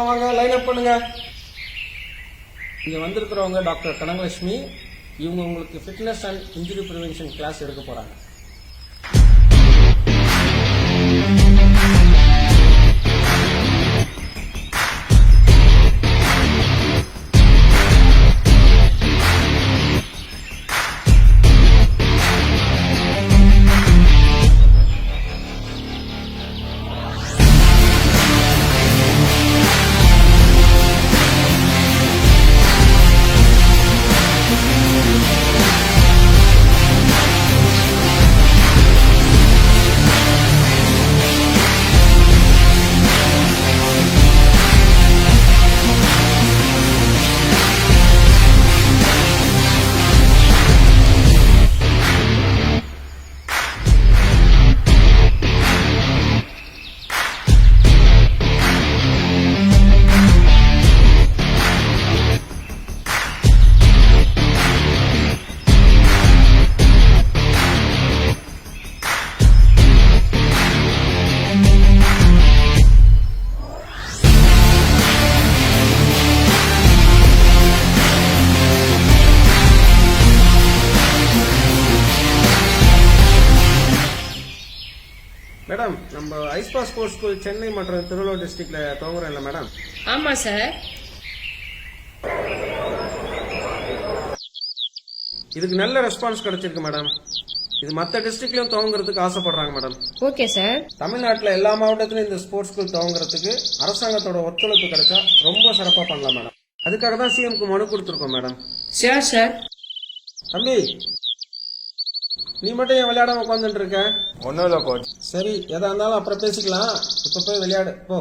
எல்லாம் வாங்க, line up பண்ணுங்க. இங்க வந்திருக்கிறவங்க டாக்டர் கனகலட்சுமி. இவங்க உங்களுக்கு fitness and injury prevention class எடுக்க போறாங்க. மேடம், நம்ம ஐஸ்பா ஸ்போர்ட்ஸ் ஸ்கூல் சென்னை மற்றும் திருவள்ளூர் டிஸ்ட்ரிக்ட்ல துவங்குறோம் இல்ல மேடம்? ஆமா சார். இதுக்கு நல்ல ரெஸ்பான்ஸ் கிடைச்சிருக்கு மேடம். இது மற்ற டிஸ்ட்ரிக்ட்லயும் துவங்குறதுக்கு ஆசைப்படுறாங்க மேடம். Okay sir. தமிழ்நாட்டில் எல்லா மாவட்டத்திலும் இந்த ஸ்போர்ட்ஸ் ஸ்கூல் துவங்குறதுக்கு அரசாங்கத்தோட ஒத்துழைப்பு கிடைச்சா ரொம்ப சிறப்பா பண்ணலாம் மேடம். அதுக்காக தான் சிஎம்க்கு மனு கொடுத்துருக்கோம் மேடம். Sure sir. தம்பி, நீ மட்டும் ஏன் விளையாடாம உட்காந்துட்டு இருக்க? ஒன்றும் இல்லை கோச். சரி, எதா இருந்தாலும் அப்புறம் பேசிக்கலாம். இப்ப போய் விளையாடு போ.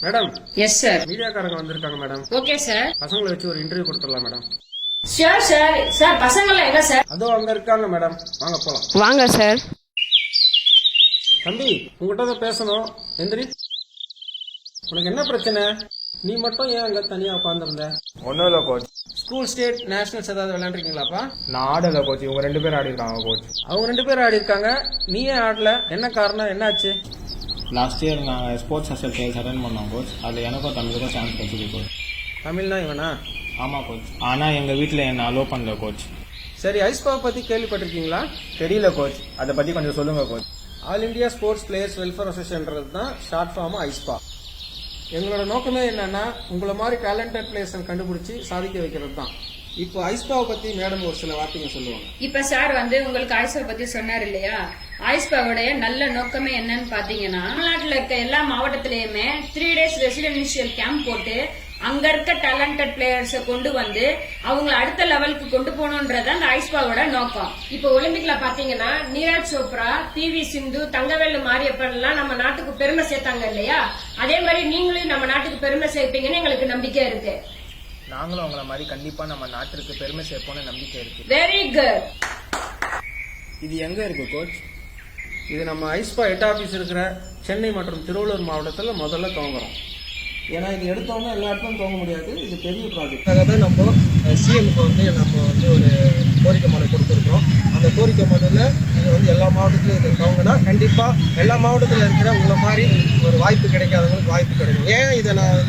மேடம். Yes sir. மீடியாக்காரங்க வந்திருக்காங்க மேடம். Okay sir. பசங்களை வச்சு ஒரு இன்டர்வியூ கொடுத்துடலாம் மேடம். Sure sir. சார் பசங்களாம் எங்க சார்? அதோ அங்க இருக்காங்க மேடம், வாங்க போலாம். வாங்க சார். தம்பி, உங்ககிட்ட தான் பேசணும். எந்திரி. உனக்கு என்ன பிரச்சனை? நீ மட்டும் ஏன் அங்க தனியா உட்காந்துருந்த? ஒன்றும் இல்லை கோச். ஸ்கூல் ஸ்டேட் நேஷனல்ஸ் ஏதாவது விளையாண்டுருக்கீங்களாப்பா? நான் ஆடலை கோச். இவங்க 2 பேரும் ஆடி இருக்காங்க கோச். அவங்க 2 பேரும் ஆடி இருக்காங்க, நீ ஏன் ஆடல? என்ன காரணம், என்னாச்சு? லாஸ்ட் இயர் நாங்கள் ஸ்போர்ட்ஸ் ஹாஸ்டல் ட்ரையல்ஸ் அட்டன் பண்ணோம் கோச். அதில் எனக்கும் தம்பிக்கும் சான்ஸ் கிடைச்சிது கோச். தமிழ்னா இவனா? ஆமாம் கோச். ஆனால் எங்கள் வீட்டில் என்னை அலோவ் பண்ணல கோச். சரி, ஐஸ்பாவை பத்தி கேள்விப்பட்டிருக்கீங்களா? தெரியல கோச், அதை பற்றி கொஞ்சம் சொல்லுங்க coach. All India sports players welfare அசோசியேஷன்றது தான் ஷார்ட் ஃபார்ம் ஐஸ்பா. எங்களோட நோக்கமே என்னன்னா, உங்களை மாதிரி டேலண்டட் பிளேயர்ஸை கண்டுபிடிச்சி சாதிக்க வைக்கிறது தான். இப்போ ஐஸ்பாவை பத்தி மேடம் ஒரு சில வார்த்தைங்க சொல்லுவாங்க. இப்ப சார் உங்களுக்கு ஐஸ்பா பத்தி சொன்னார் இல்லையா? ஐஸ்பாவுடைய நல்ல நோக்கமே என்னன்னு பாத்தீங்கன்னா, தமிழ்நாட்டில் இருக்க எல்லா மாவட்டத்திலயுமே 3 days ரெசிடென்ஷியல் கேம்ப் போட்டு அங்க இருக்க டேலண்டட் பிளேயர்ஸை கொண்டு வந்து அவங்களை அடுத்த லெவலுக்கு கொண்டு போகணும்ன்றது அந்த ஐஸ்பாவோட நோக்கம். இப்ப ஒலிம்பிக்ல பாத்தீங்கன்னா நீரஜ் சோப்ரா, PV சிந்து, தங்கவேலு மாரியப்பன் எல்லாம் நம்ம நாட்டுக்கு பெருமை சேர்த்தாங்க இல்லையா? அதே மாதிரி நீங்களும் நம்ம நாட்டுக்கு பெருமை சேர்ப்பீங்கன்னு எங்களுக்கு நம்பிக்கை இருக்கு. நாங்களும் அவங்கள மாதிரி கண்டிப்பா நம்ம நாட்டிற்கு பெருமை சேர்ப்போம்னு நம்பிக்கை இருக்கு. Very good. இது எங்க இருக்கு கோச்? இது நம்ம ஐஸ்பா ஹெட் ஆபீஸ் இருக்கிற சென்னை மற்றும் திருவள்ளூர் மாவட்டத்தில் முதல்ல துவங்குறோம். ஏன்னா இது எடுத்தோம்னா எல்லா இடத்தும் துவங்க முடியாது, இது பெரிய ப்ராஜெக்ட். அதாவது நம்ம சிஎம்க்கு நம்ம ஒரு கோரிக்கை மனு கொடுத்துருக்கோம். அந்த கோரிக்கை மனுவில் இது எல்லா மாவட்டத்திலும் இது துவங்கினா கண்டிப்பாக எல்லா மாவட்டத்தில் இருக்கிற உங்களை மாதிரி ஒரு வாய்ப்பு கிடைக்காதவங்களுக்கு வாய்ப்பு கிடைக்கும். ஏன் இதை நான்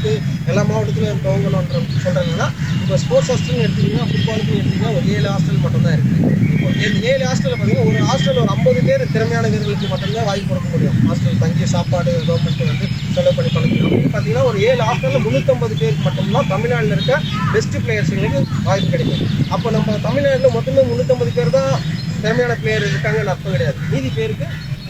எல்லா மாவட்டத்திலும் துவங்கணுன்ற சொல்கிறேன்னா, இப்போ ஸ்போர்ட்ஸ் ஹாஸ்டல்னு எடுத்திங்கன்னா, ஃபுட்பாலுக்குன்னு எடுத்திங்கன்னா ஒரு 7 ஹாஸ்டல் மட்டும்தான் இருக்குது. இப்போ இந்த 7 ஹாஸ்டலில் பார்த்தீங்கன்னா ஒரு ஹாஸ்டல் ஒரு 50 பேர் திறமையான வீரர்களுக்கு மட்டும்தான் வாய்ப்பு கொடுக்க முடியும். ஹாஸ்டல் தங்கி சாப்பாடு கவர்மெண்ட் செலவு பண்ணி பழக்கணும். பார்த்தீங்கன்னா ஒரு 7 ஹாஸ்டலில் 350 பேருக்கு மட்டும்தான் தமிழ்நாட்டில் இருக்க பெஸ்ட் பிளேயர்ஸுங்களுக்கு வாய்ப்பு கிடைக்கும். அப்போ நம்ம தமிழ்நாட்டில் மொத்தமே 350 பேர் தான் திறமையான பிளேயர் இருக்காங்கன்னு அர்த்தம் கிடையாது. மீதி பேருக்கு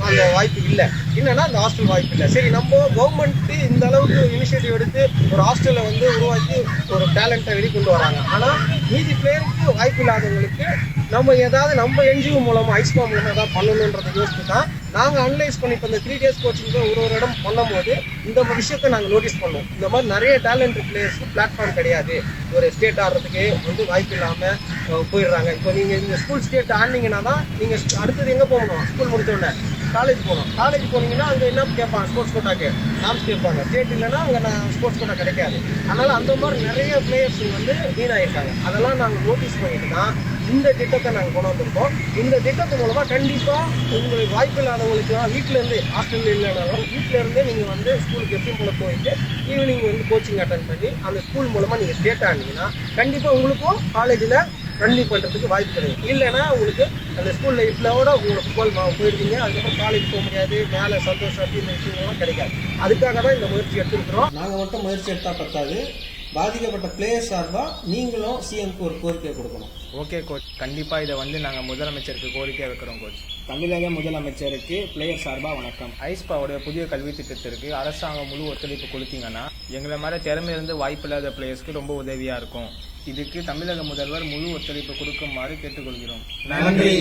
அந்த வாய்ப்பு இல்லை. என்னன்னா அந்த ஹாஸ்டல் வாய்ப்பு இல்லை. சரி, நம்ம கவர்மெண்ட் இந்த அளவுக்கு இனிஷியேட்டிவ் எடுத்து ஒரு ஹாஸ்டலை உருவாக்கி ஒரு டேலண்ட்டை வெளிக்கொண்டு வராங்க. ஆனால் மீதி பிளேயருக்கு வாய்ப்பு இல்லாதவங்களுக்கு நம்ம ஏதாவது நம்ம என்ஜிஓ மூலமா ஐஸ்பா மூலமா ஏதாவது பண்ணணுன்றதை யோசிச்சு தான் நாங்கள் அனலைஸ் பண்ணி இப்போ இந்த 3 days கோச்சிங்க ஒரு இடம் பண்ணும்போது இந்த விஷயத்தை நாங்கள் நோட்டீஸ் பண்ணோம். இந்த மாதிரி நிறைய டேலண்ட் பிளேயர்ஸ்க்கு பிளாட்ஃபார்ம் கிடையாது, ஒரு ஸ்டேட் ஆடுறதுக்கு வாய்ப்பு இல்லாமல் போயிடுறாங்க. இப்போ நீங்கள் இந்த ஸ்கூல் ஸ்டேட் ஆடினீங்கன்னா தான் நீங்கள் அடுத்தது எங்கே போகணும், ஸ்கூல் முடிச்ச உடனே காலேஜ் போகணும். காலேஜ் போனீங்கன்னா அங்கே என்ன கேட்பாங்க, ஸ்போர்ட்ஸ் கோட்டாக்கு நாம்ஸ் கேட்பாங்க. ஸ்டேட் இல்லைன்னா அங்கே ஸ்போர்ட்ஸ் கோட்டா கிடைக்காது. அதனால் அந்த மாதிரி நிறைய பிளேயர்ஸ் வீணாயிருக்காங்க. அதெல்லாம் நாங்கள் நோட்டீஸ் பண்ணிட்டு தான் இந்த திட்டத்தை நாங்கள் கொண்டு வந்திருக்கோம். இந்த திட்டத்து மூலமாக கண்டிப்பாக உங்களுக்கு வாய்ப்பு இல்லாதவங்களுக்குலாம் வீட்டிலேருந்து ஹாஸ்டலில் இல்லைனாலும் வீட்டிலேருந்தே நீங்கள் ஸ்கூலுக்கு எப்பயும் போல போயிட்டு ஈவினிங் கோச்சிங் அட்டன் பண்ணி அந்த ஸ்கூல் மூலமாக நீங்கள் ஸ்டேட் ஆனீங்கன்னா கண்டிப்பாக உங்களுக்கும் காலேஜில் ரன்னிங் பண்ணுறதுக்கு வாய்ப்பு கிடைக்கும். இல்லைன்னா உங்களுக்கு அந்த ஸ்கூல் லைஃப்லோட உங்களுக்கு ஃபுட்பால் போயிடுவீங்க, அதுக்கப்புறம் காலேஜ் போக முடியாது, மேலே சந்தோஷம் இந்த விஷயங்கள்லாம் கிடைக்காது. அதுக்காக தான் இந்த முயற்சி எடுத்துருக்கிறோம். நாங்கள் மட்டும் முயற்சி எடுத்தால் பத்தாது, பாதிக்கப்பட்ட பிளேயர் சார்பாக நீங்களும் சிஎம்க்கு ஒரு கோரிக்கை கொடுக்கணும். ஓகே கோச், கண்டிப்பாக இதை நாங்கள் முதலமைச்சருக்கு கோரிக்கை வைக்கிறோம் கோச். தமிழக முதலமைச்சருக்கு பிளேயர் சார்பாக வணக்கம். ஐஸ்பாவோட புதிய கல்வி திட்டத்திற்கு அரசாங்கம் முழு ஒத்துழைப்பு கொடுத்தீங்கன்னா எங்களை மாதிரி திறமையிலிருந்து வாய்ப்பு இல்லாத பிளேயர்ஸ்க்கு ரொம்ப உதவியாக இருக்கும். இதுக்கு தமிழக முதல்வர் முழு ஒத்துழைப்பு கொடுக்குமாறு கேட்டுக்கொள்கிறோம். நன்றி.